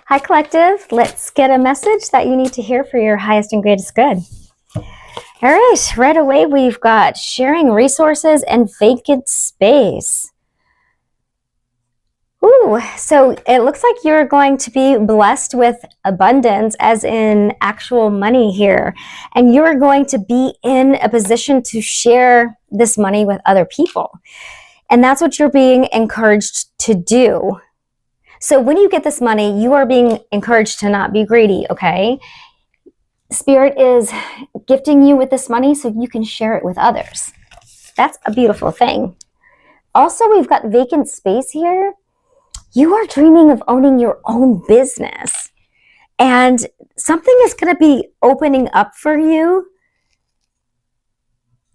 Hi, Collective. Let's get a message that you need to hear for your highest and greatest good. All right away, we've got sharing resources and vacant space. Ooh, so it looks like you're going to be blessed with abundance, as in actual money here. And you're going to be in a position to share this money with other people. And that's what you're being encouraged to do. So when you get this money, you are being encouraged to not be greedy, okay? Spirit is gifting you with this money so you can share it with others. That's a beautiful thing. Also, we've got vacant space here. You are dreaming of owning your own business. And something is going to be opening up for you.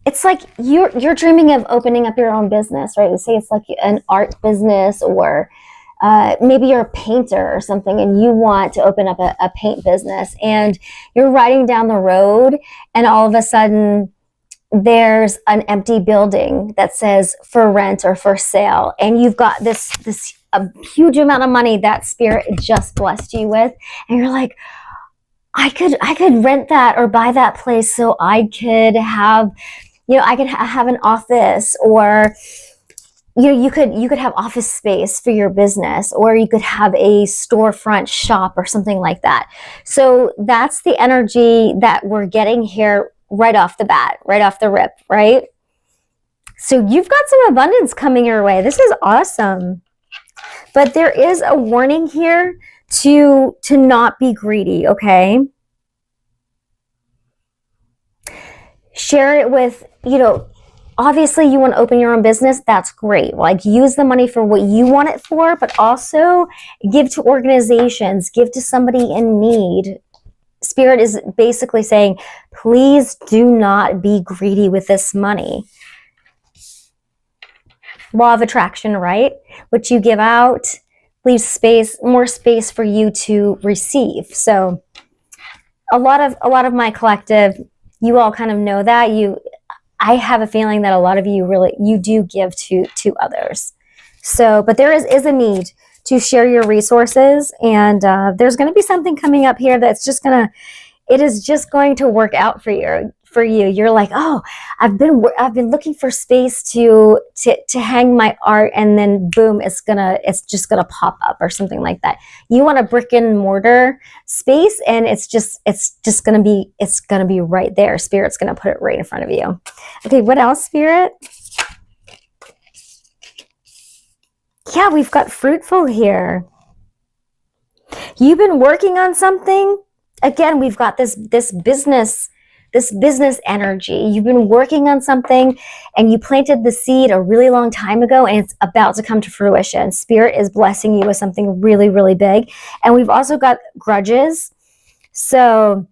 It's like you're dreaming of opening up your own business, right? Say it's like an art business, or maybe you're a painter or something and you want to open up a paint business, and you're riding down the road and all of a sudden there's an empty building that says for rent or for sale, and you've got this a huge amount of money that Spirit just blessed you with, and you're like, I could rent that or buy that place so I could have, I could have an office, or you could have office space for your business, or you could have a storefront shop or something like that. So that's the energy that we're getting here right off the bat, right off the rip, right? So you've got some abundance coming your way. This is awesome. But there is a warning here to not be greedy, okay? Share it with, obviously you want to open your own business. That's great. Like, use the money for what you want it for, but also give to organizations, give to somebody in need. Spirit is basically saying, please do not be greedy with this money. Law of attraction, right? What you give out leaves more space for you to receive. So a lot of my collective, you all kind of know that. I have a feeling that a lot of you do give to others. So, but there is a need to share your resources, and there's going to be something coming up here that's it is just going to work out for you. You're like, oh, I've been looking for space to hang my art, and then boom, it's just gonna pop up or something like that. You want a brick and mortar space, and it's gonna be right there. Spirit's gonna put it right in front of you. Okay, what else, Spirit? Yeah, we've got fruitful here. You've been working on something. Again, we've got this business energy. You've been working on something and you planted the seed a really long time ago, and it's about to come to fruition. Spirit is blessing you with something really, really big. And we've also got grudges. So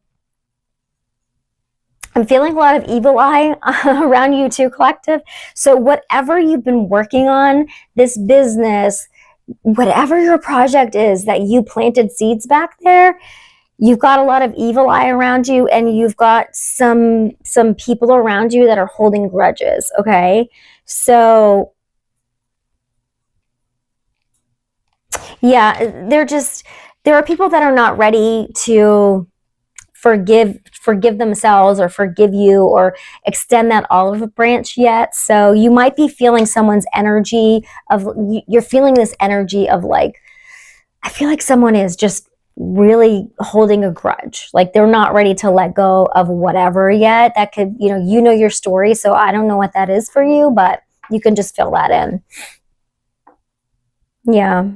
I'm feeling a lot of evil eye around you too, collective. So whatever you've been working on, this business, whatever your project is that you planted seeds back there, you've got a lot of evil eye around you, and you've got some people around you that are holding grudges, okay? So yeah, there are people that are not ready to forgive themselves or forgive you or extend that olive branch yet. So you might be feeling someone's energy you're feeling this energy of like, I feel like someone is just really holding a grudge. Like, they're not ready to let go of whatever yet. That could, your story. So I don't know what that is for you, but you can just fill that in. Yeah.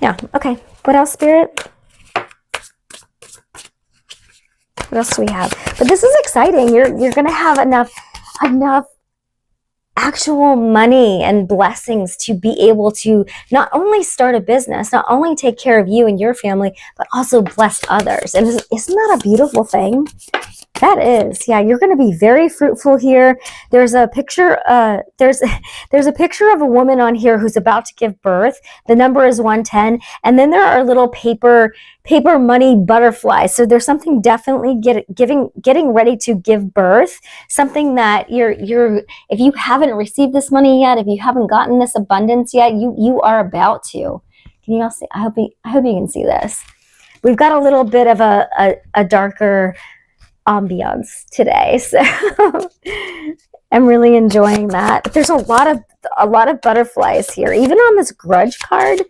Yeah. Okay. What else, Spirit? What else do we have? But this is exciting. You're going to have enough actual money and blessings to be able to not only start a business, not only take care of you and your family, but also bless others. And isn't that a beautiful thing? That is, yeah, you're going to be very fruitful here. There's a picture, there's a picture of a woman on here who's about to give birth. The number is 110, and then there are little paper money butterflies. So there's something definitely getting ready to give birth. Something that if you haven't received this money yet, if you haven't gotten this abundance yet, you are about to. Can you all see? I hope you can see this. We've got a little bit of a darker ambiance today, so I'm really enjoying that. But there's a lot of butterflies here. Even on this grudge card,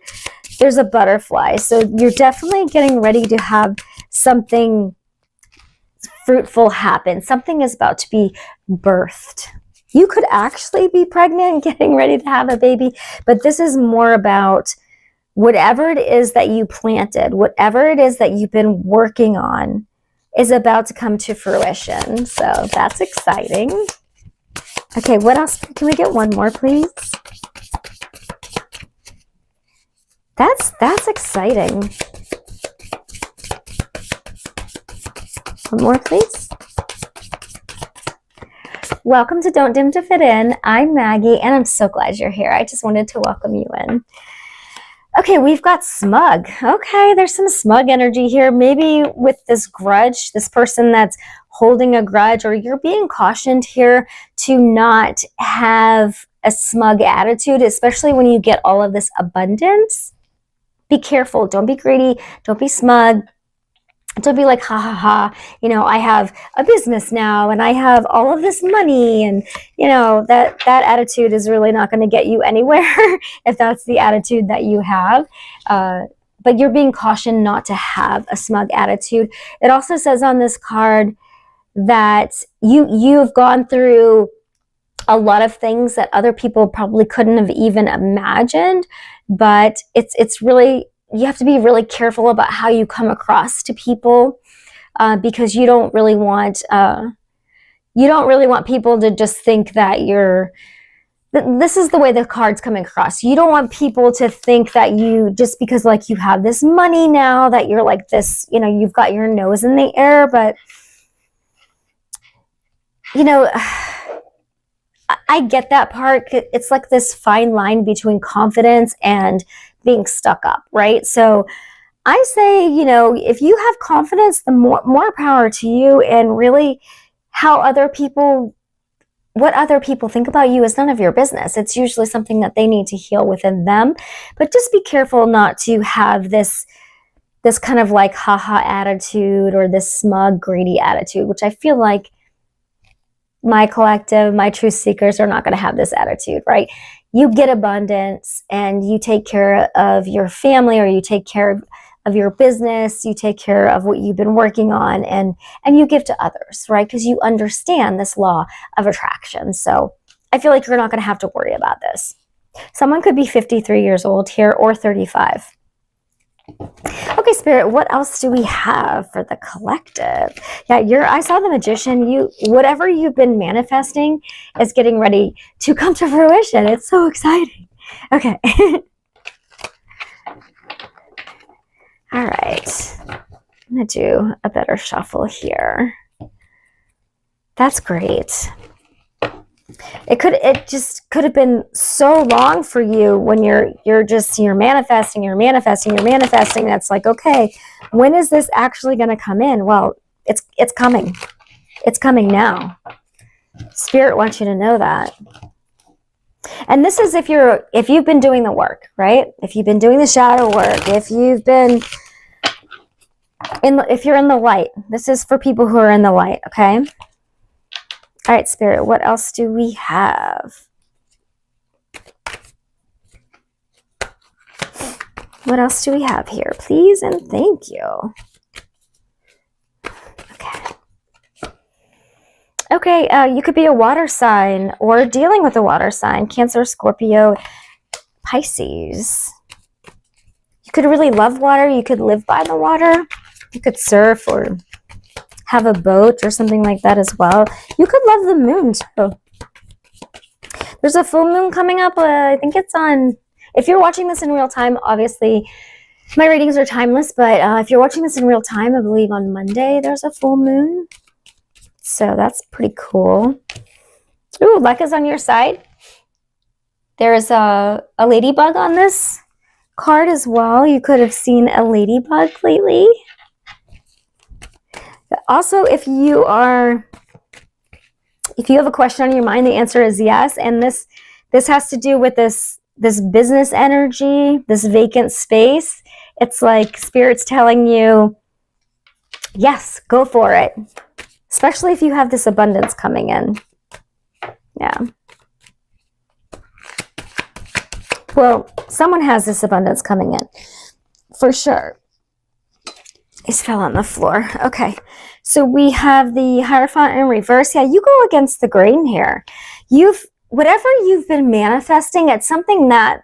there's a butterfly. So you're definitely getting ready to have something fruitful happen. Something is about to be birthed. You could actually be pregnant, getting ready to have a baby, but this is more about whatever it is that you planted, whatever it is that you've been working on is about to come to fruition. So that's exciting. Okay, what else? Can we get one more, please? That's exciting. One more, please. Welcome to Don't Dim to Fit In. I'm Maggie, and I'm so glad you're here. I just wanted to welcome you in. Okay, we've got smug. Okay, there's some smug energy here. Maybe with this grudge, this person that's holding a grudge, or you're being cautioned here to not have a smug attitude, especially when you get all of this abundance. Be careful. Don't be greedy. Don't be smug. Don't be like, ha ha ha, I have a business now and I have all of this money, and that attitude is really not going to get you anywhere if that's the attitude that you have. But you're being cautioned not to have a smug attitude. It also says on this card that you've gone through a lot of things that other people probably couldn't have even imagined, but it's really, you have to be really careful about how you come across to people, because you don't really want people to just think that this is the way the card's coming across. You don't want people to think that you, just because like you have this money now, that you're like this, you've got your nose in the air. But I get that part. It's like this fine line between confidence and being stuck up, right? So I say, if you have confidence, the more power to you. And really, what other people think about you is none of your business. It's usually something that they need to heal within them. But just be careful not to have this kind of like haha attitude, or this smug, greedy attitude, which I feel like my collective, my truth seekers are not going to have this attitude, right? You get abundance and you take care of your family, or you take care of your business, you take care of what you've been working on, and you give to others, right? Because you understand this law of attraction. So I feel like you're not going to have to worry about this. Someone could be 53 years old here, or 35. Okay, Spirit, what else do we have for the collective? Yeah, I saw the Magician. Whatever you've been manifesting is getting ready to come to fruition. It's so exciting. Okay. All right. I'm going to do a better shuffle here. That's great. It just could have been so long for you when you're manifesting. That's like, okay, when is this actually going to come in? Well, it's coming. It's coming now. Spirit wants you to know that. And this is if you've been doing the work, right? If you've been doing the shadow work, if you're in the light. This is for people who are in the light, okay? All right, Spirit, what else do we have? What else do we have here? Please and thank you. Okay, you could be a water sign or dealing with a water sign. Cancer, Scorpio, Pisces. You could really love water. You could live by the water. You could surf or have a boat or something like that as well. You could love the moon too. There's a full moon coming up. I think it's on, if you're watching this in real time, obviously my readings are timeless, but if you're watching this in real time, I believe on Monday there's a full moon. So that's pretty cool. Ooh, luck is on your side. There's a ladybug on this card as well. You could have seen a ladybug lately. Also, if you have a question on your mind, the answer is yes. And this has to do with this business energy, this vacant space. It's like Spirit's telling you, yes, go for it. Especially if you have this abundance coming in. Yeah. Well, someone has this abundance coming in. For sure. It fell on the floor. Okay. So we have the Hierophant in reverse. Yeah, you go against the grain here. Whatever you've been manifesting, it's something that,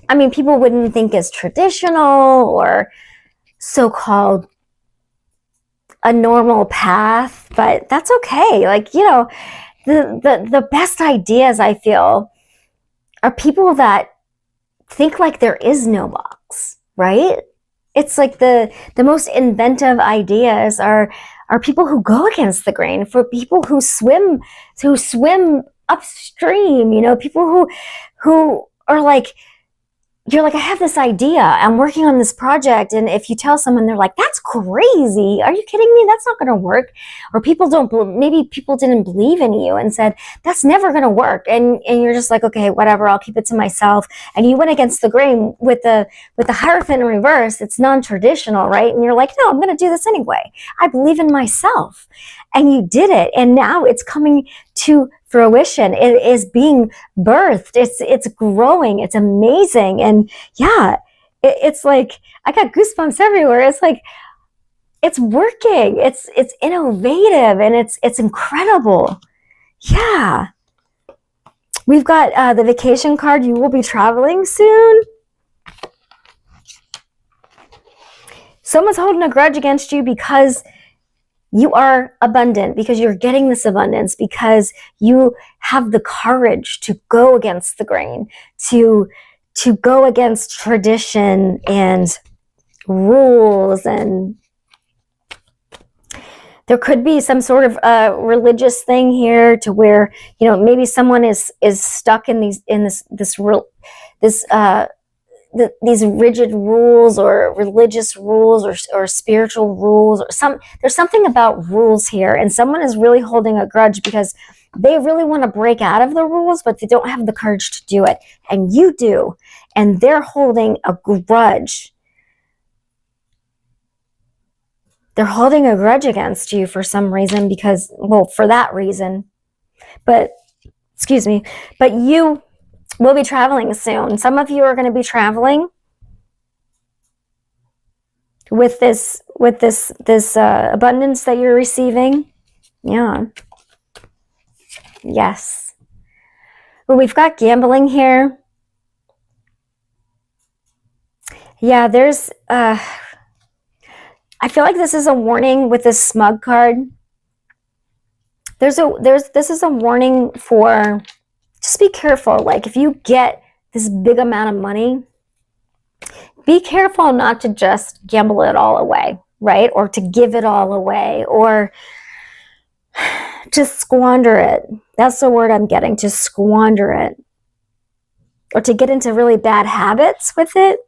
I mean, people wouldn't think is traditional or so-called a normal path, but that's okay. Like, you know, the best ideas, I feel, are people that think like there is no box, right? It's like the most inventive ideas are people who go against the grain, for people who swim upstream, you know, people who are like, you're like, I have this idea, I'm working on this project, and if you tell someone, they're like, that's crazy, are you kidding me, that's not going to work. Or maybe people didn't believe in you and said, that's never going to work, and you're just like, okay, whatever, I'll keep it to myself. And you went against the grain with the Hierophant in reverse. It's non-traditional, right? And you're like, no, I'm going to do this anyway, I believe in myself. And you did it, and now it's coming to fruition. It is being birthed. It's growing. It's amazing. And yeah, it's like, I got goosebumps everywhere. It's like, it's working. It's innovative, and it's incredible. Yeah. We've got the vacation card. You will be traveling soon. Someone's holding a grudge against you because you are abundant, because you're getting this abundance, because you have the courage to go against the grain, to go against tradition and rules. And there could be some sort of religious thing here, to where, you know, maybe someone is stuck in these rigid rules, or religious rules, or spiritual rules, or there's something about rules here, and someone is really holding a grudge because they really want to break out of the rules, but they don't have the courage to do it, and you do, and they're holding a grudge. They're holding a grudge against you for some reason, because, well, for that reason. But, excuse me, but you will be traveling soon. Some of you are going to be traveling with this abundance that you're receiving. Yeah. Yes. Well, we've got gambling here. Yeah, there's I feel like this is a warning with this smug card. This is a warning for, just be careful. Like, if you get this big amount of money, be careful not to just gamble it all away, right? Or to give it all away, or just squander it. That's the word I'm getting, to squander it. Or to get into really bad habits with it.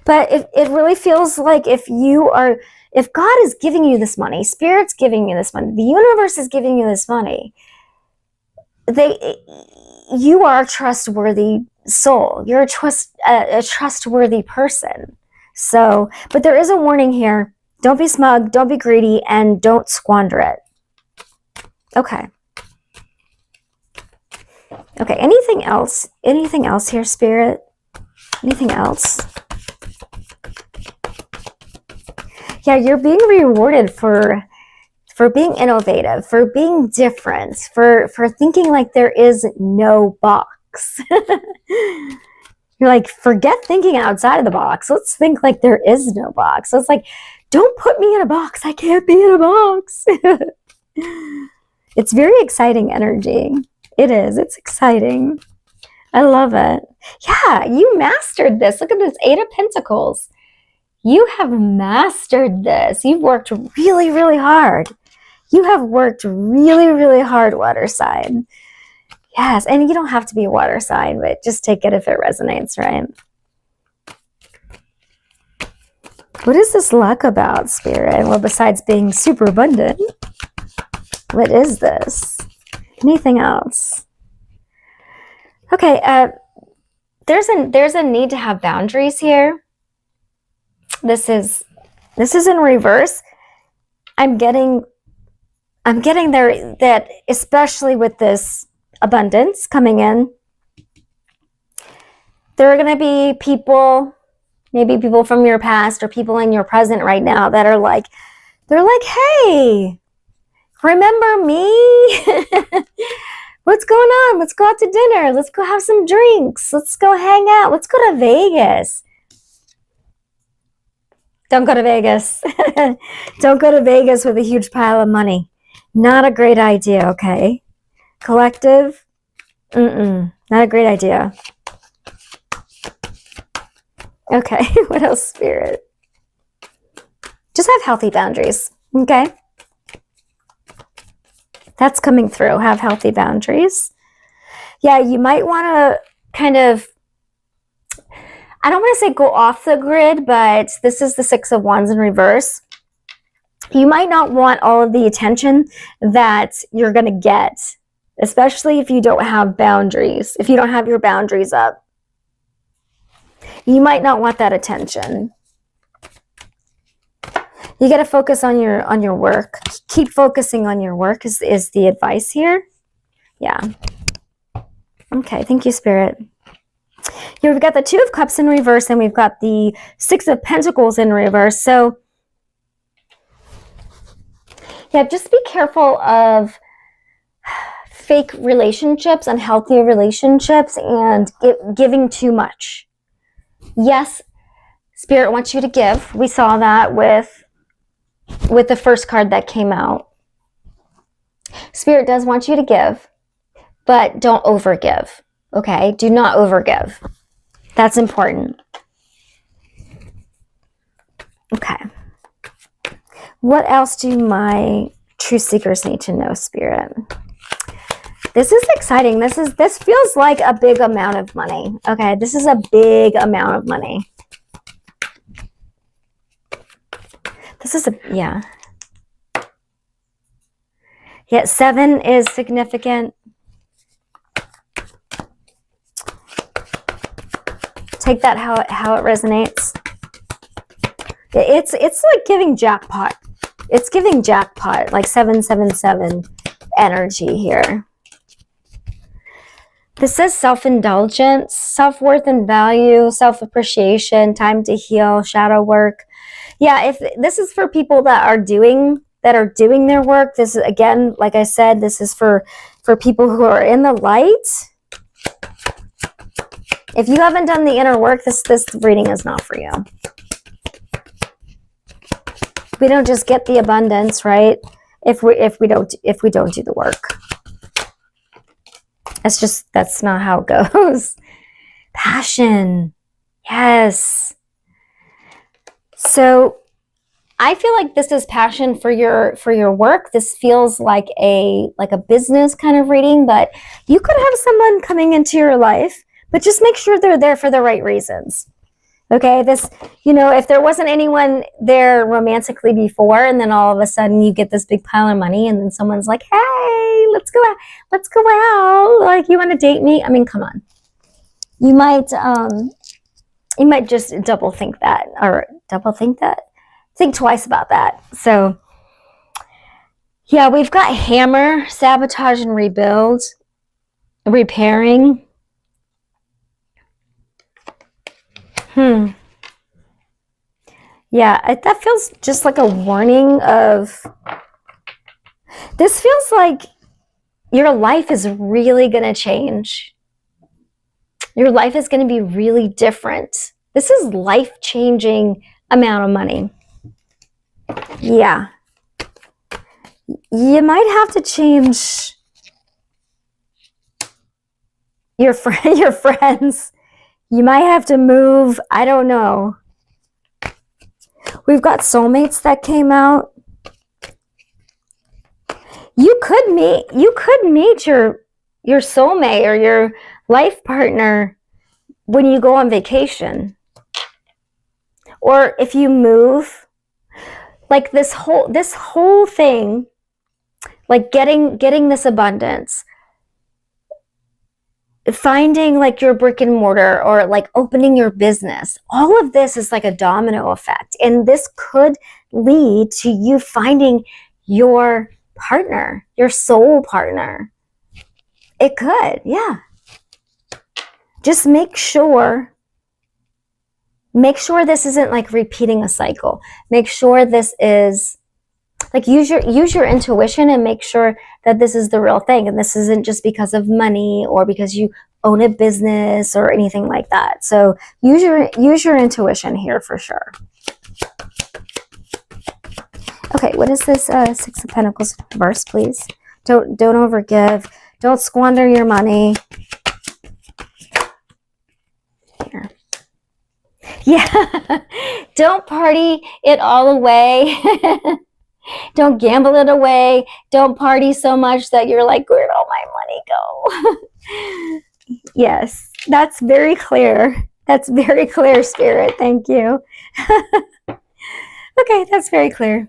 But it really feels like if God is giving you this money, Spirit's giving you this money, the universe is giving you this money, you are a trustworthy soul. You're a trustworthy person. So, but there is a warning here. Don't be smug, don't be greedy, and don't squander it. Okay. Okay, anything else? Anything else here, Spirit? Anything else? Yeah, you're being rewarded for being innovative, for being different, for thinking like there is no box. You're like, forget thinking outside of the box. Let's think like there is no box. So it's like, don't put me in a box. I can't be in a box. It's very exciting energy. It is. It's exciting. I love it. Yeah, you mastered this. Look at this, 8 of Pentacles. You have mastered this. You've worked really, really hard. You have worked really, really hard, water sign. Yes, and you don't have to be a water sign, but just take it if it resonates, right? What is this luck about, Spirit? Well, besides being super abundant, what is this? Anything else? Okay, there's a need to have boundaries here. This is in reverse. I'm getting there, that especially with this abundance coming in, there are going to be people, maybe people from your past or people in your present right now that are like, hey, remember me? What's going on? Let's go out to dinner. Let's go have some drinks. Let's go hang out. Let's go to Vegas. Don't go to Vegas. Don't go to Vegas with a huge pile of money. Not a great idea, okay? Collective, not a great idea. Okay, what else, Spirit? Just have healthy boundaries, okay? That's coming through. Have healthy boundaries. Yeah, you might want to kind of, I don't want to say go off the grid, but this is the 6 of Wands in reverse. You might not want all of the attention that you're going to get, especially if you don't have boundaries, if you don't have your boundaries up. You might not want that attention. You got to focus on your work. Keep focusing on your work is the advice here. Yeah. Okay, thank you, Spirit. Here we've got the 2 of Cups in reverse, and we've got the 6 of Pentacles in reverse. So, yeah, just be careful of fake relationships, unhealthy relationships, and giving too much. Yes, Spirit wants you to give. We saw that with the first card that came out. Spirit does want you to give, but don't overgive. Okay? Do not overgive. That's important. Okay. What else do my true seekers need to know, Spirit? This is exciting. This feels like a big amount of money. Okay, this is a big amount of money. This is yeah. Yeah, 7 is significant. Take that how it resonates. It's like giving jackpot. It's giving jackpot, like 777 energy here. This says self-indulgence, self-worth and value, self-appreciation, time to heal, shadow work. Yeah, if this is for people that are doing their work, this is, again, like I said, this is for people who are in the light. If you haven't done the inner work, this reading is not for you. We don't just get the abundance, right? If we don't do the work. That's not how it goes. Passion. Yes. So I feel like this is passion for your work. This feels like a business kind of reading, but you could have someone coming into your life, but just make sure they're there for the right reasons. Okay, if there wasn't anyone there romantically before, and then all of a sudden you get this big pile of money, and then someone's like, hey, let's go out. Like, you want to date me? I mean, come on. You might just think twice about that. So, yeah, we've got hammer, sabotage and rebuild, repairing. Yeah, that feels just like a warning of, this feels like your life is really going to change. Your life is going to be really different. This is life-changing amount of money. Yeah. You might have to change your friends. You might have to move. I don't know. We've got soulmates that came out. You could meet your soulmate or your life partner when you go on vacation. Or if you move, like this whole thing, like getting this abundance, finding like your brick and mortar, or like opening your business, all of this is like a domino effect. And this could lead to you finding your partner, your soul partner. It could, yeah. Just make sure this isn't like repeating a cycle. Make sure this is like, use your intuition, and make sure that this is the real thing, and this isn't just because of money or because you own a business or anything like that. So use your intuition here for sure. Okay, what is this Six of Pentacles verse, please? Don't overgive. Don't squander your money. Here. Yeah. Don't party it all away. Don't gamble it away. Don't party so much that you're like, where'd all my money go? Yes, that's very clear. That's very clear, Spirit. Thank you. Okay, that's very clear.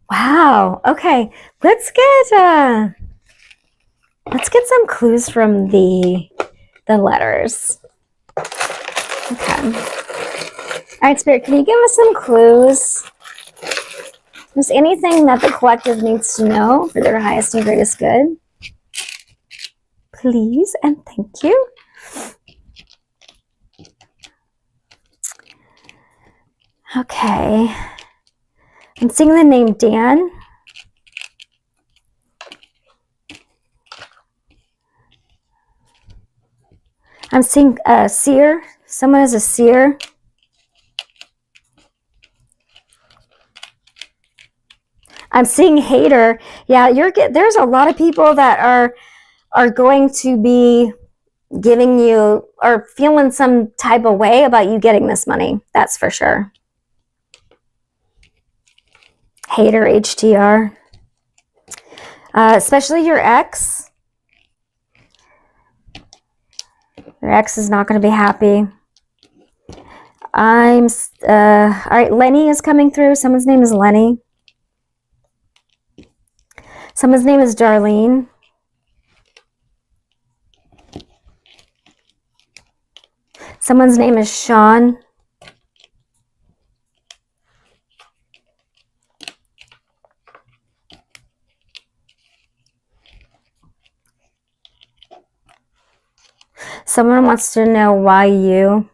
Wow. Okay, let's get some clues from the letters. Okay. All right, Spirit, can you give us some clues? Is anything that the collective needs to know for their highest and greatest good? Please and thank you. Okay. I'm seeing the name Dan. I'm seeing a seer. Someone is a seer. I'm seeing hater. Yeah, there's a lot of people that are going to be giving you or feeling some type of way about you getting this money. That's for sure. Hater, HTR. Especially your ex. Your ex is not going to be happy. All right, Lenny is coming through. Someone's name is Lenny. Someone's name is Darlene. Someone's name is Sean. Someone wants to know why you.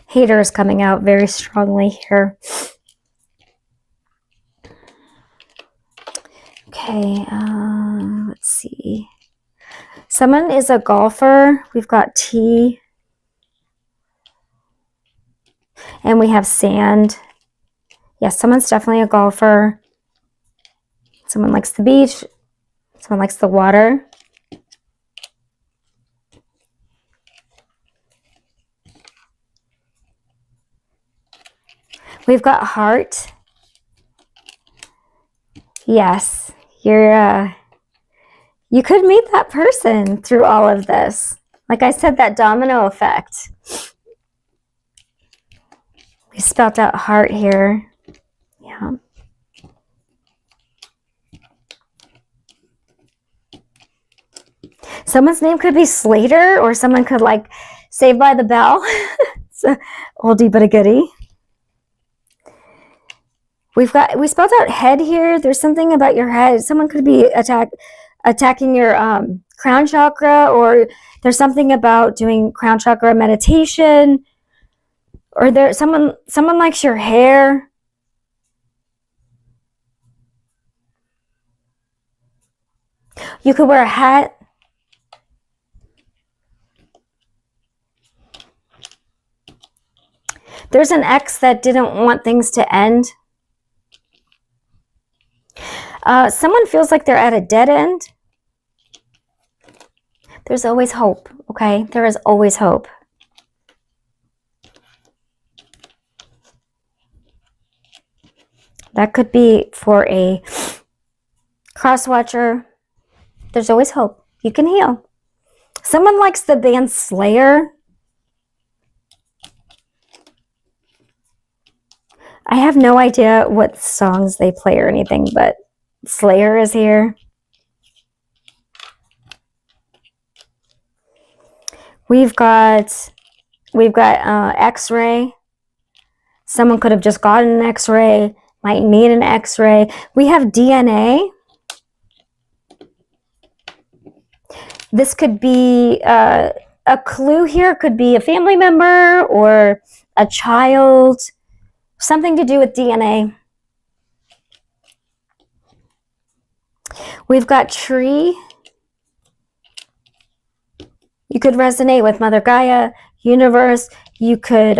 Hater is coming out very strongly here. Okay, let's see. Someone is a golfer. We've got T. And we have sand. Yes, someone's definitely a golfer. Someone likes the beach. Someone likes the water. We've got heart. Yes, you could meet that person through all of this. Like I said, that domino effect. We spelled out heart here. Yeah. Someone's name could be Slater, or someone could like Saved by the Bell. It's a oldie but a goodie. We spelled out head here. There's something about your head. Someone could be attacking your crown chakra, or there's something about doing crown chakra meditation, or someone likes your hair. You could wear a hat. There's an ex that didn't want things to end. Someone feels like they're at a dead end. There's always hope, okay? There is always hope. That could be for a cross-watcher. There's always hope. You can heal. Someone likes the band Slayer. I have no idea what songs they play or anything, but Slayer is here. We've got X-ray. Someone could have just gotten an X-ray, might need an X-ray. We have DNA. This could be a clue here. Could be a family member or a child. Something to do with DNA. We've got tree. You could resonate with Mother Gaia, universe. You could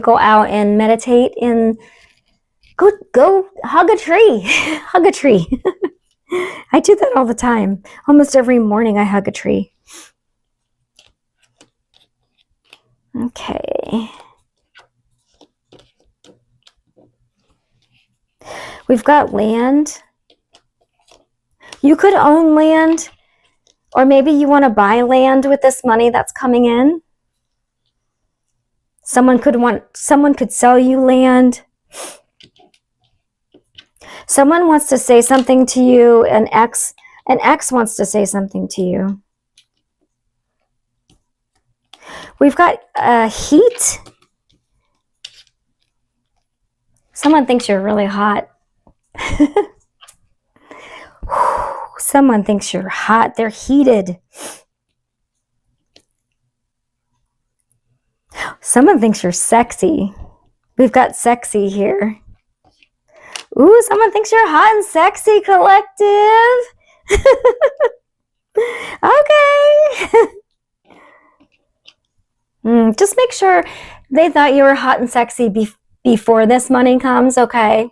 go out and meditate and go hug a tree. Hug a tree. I do that all the time. Almost every morning I hug a tree. Okay. We've got land. You could own land, or maybe you want to buy land with this money that's coming in. Someone could sell you land. Someone wants to say something to you, an ex wants to say something to you. We've got heat. Someone thinks you're really hot. Someone thinks you're hot. They're heated. Someone thinks you're sexy. We've got sexy here. Ooh, someone thinks you're hot and sexy, collective. Okay. Just make sure they thought you were hot and sexy before this money comes, okay?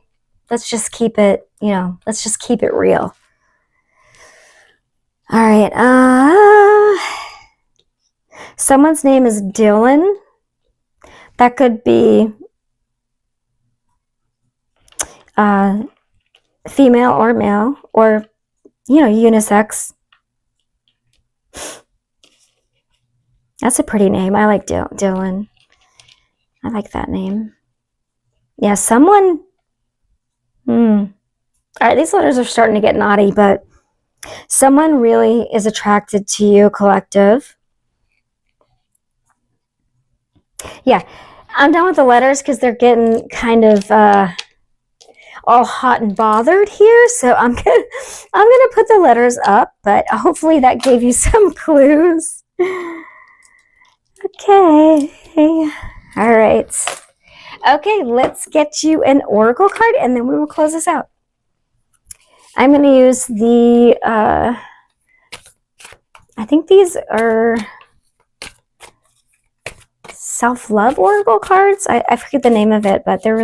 Let's just keep it, let's just keep it real. All right. Someone's name is Dylan. That could be female or male, or unisex. That's a pretty name. I like Dylan. I like that name. Yeah, someone. All right, these letters are starting to get naughty, but someone really is attracted to you, collective. Yeah, I'm done with the letters because they're getting kind of all hot and bothered here. So I'm gonna put the letters up, but hopefully that gave you some clues. Okay. All right. Okay, let's get you an oracle card, and then we will close this out. I'm going to use the, I think these are self-love oracle cards. I forget the name of it, but they're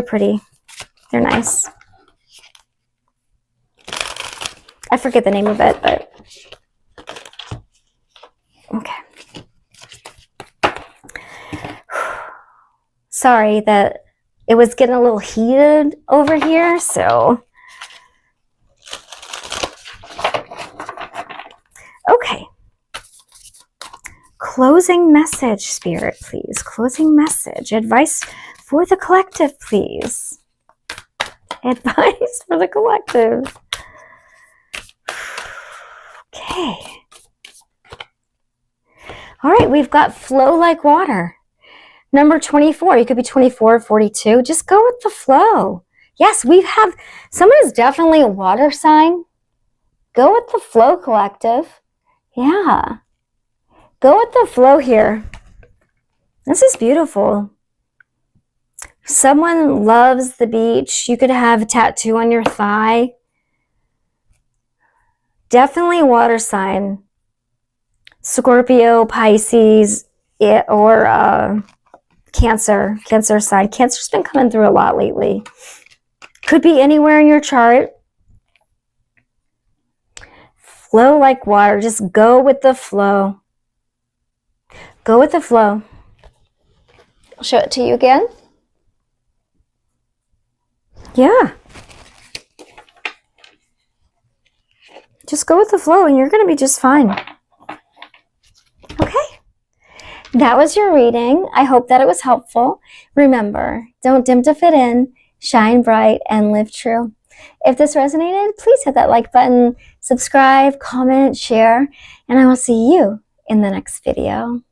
pretty. They're nice. I forget the name of it, but okay. Sorry that it was getting a little heated over here, so. Okay. Closing message, Spirit, please. Closing message. Advice for the collective, please. Advice for the collective. Okay. All right, we've got flow like water. Number 24. You could be 24 or 42. Just go with the flow. Yes, someone is definitely a water sign. Go with the flow, collective. Yeah. Go with the flow here. This is beautiful. Someone loves the beach. You could have a tattoo on your thigh. Definitely water sign. Scorpio, Pisces, or Cancer sign. Cancer's been coming through a lot lately. Could be anywhere in your chart. Flow like water. Just go with the flow. Go with the flow. I'll show it to you again. Yeah. Just go with the flow and you're going to be just fine. Okay. That was your reading. I hope that it was helpful. Remember, don't dim to fit in, shine bright, and live true. If this resonated, please hit that like button, subscribe, comment, share, and I will see you in the next video.